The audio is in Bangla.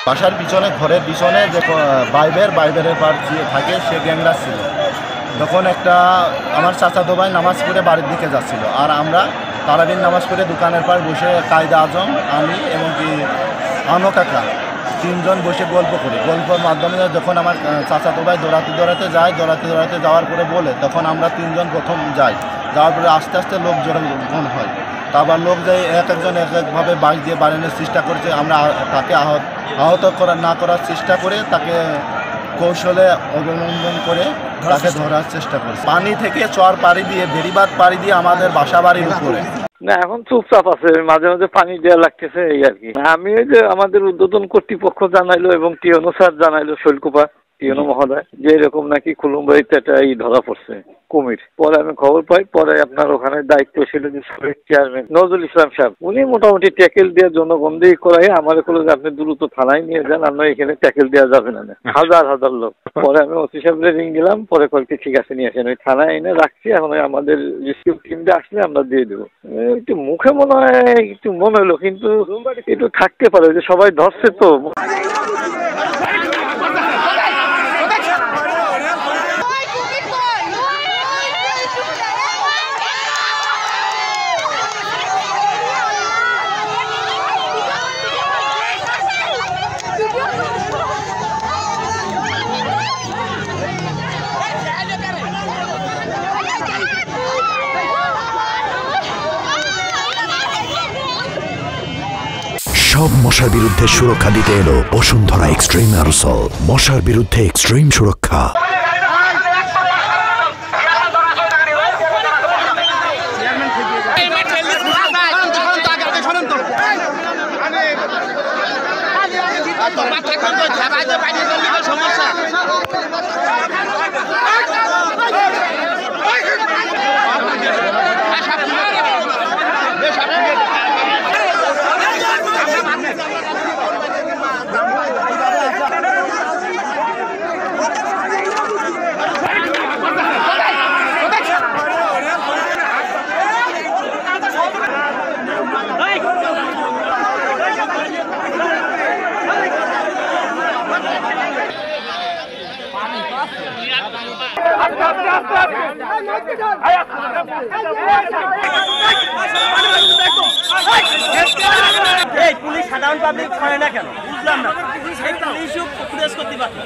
বাসার পিছনে ঘরের পিছনে যে বাইবেলের পার থাকে সে গ্যাংরা ছিল। তখন একটা আমার চাচাতো ভাই নামাজ পড়ে বাড়ির দিকে যাচ্ছিল, আর আমরা তারাবির নামাজ পড়ে দোকানের পার বসে কায়দা আজম, আমি এবং কি আনো কাকা তিনজন বসে গল্প করি। গল্পের মাধ্যমে যখন আমার চাচাতো ভাই দৌড়াতে যাওয়ার পরে বলে, তখন আমরা তিনজন প্রথম যাই। যাওয়ার পরে আস্তে আস্তে লোক জড়ো হয়। তারপর লোক যাই এক একভাবে বাইক দিয়ে বাড়ানোর চেষ্টা করছে। আমরা তাকে আহত না করার চেষ্টা করে তাকে কৌশলে অবলম্বন করে তাকে ধরার চেষ্টা করছে। পানি থেকে চর পাড়ি দিয়ে বেড়িবাঁধ পাড়ি দিয়ে আমাদের বাসা বাড়ির উপরে। না, এখন চুপচাপ আছে, মাঝে মাঝে পানি দেওয়া লাগতেছে এই আর কি। আমি ওই যে আমাদের উদ্বোধন কর্তৃপক্ষ জানাইলো এবং টিএনও স্যার জানাইলো, শৈলকুপা টিএনও মহোদয়, যে এরকম নাকি খুলুমবাড়িতে একটা ধরা পড়ছে কুমির। পরে আমি খবর পাই, পরে আপনার ওখানে দায়িত্ব ছিল যে চেয়ারম্যান নজরুল ইসলাম সাহেব, উনি মোটামুটি ট্যাকেল দিয়ে জনগণকে করাই আমার বলে যে আপনি দ্রুত থানায় নিয়ে যান, আমরা এখানে ট্যাকেল দেওয়া যাবে না। হাজার হাজার লোক। পরে আমি ওসি সাহেবের রিং দিলাম, পরে কয়েকটি ঠিক আছে নিয়ে আসেন, ওই থানায় এনে রাখছি। এখন আমাদের রেস্কিউ টিমটা আসলে আমরা দিয়ে দেবো। একটু মুখে মনে হয় একটু মনে হলো, কিন্তু একটু থাকতে পারে যে সবাই ধরছে তো। সব মশার বিরুদ্ধে সুরক্ষা দিতে এলো বসুন্ধরা এক্সট্রিম অ্যারোসল। মশার বিরুদ্ধে এক্সট্রিম সুরক্ষা। পুলিশ সাধারণ পাবলিক ছড়ে না কেন বুঝলাম না। পুলিশও ফুটেজ করতে পারত।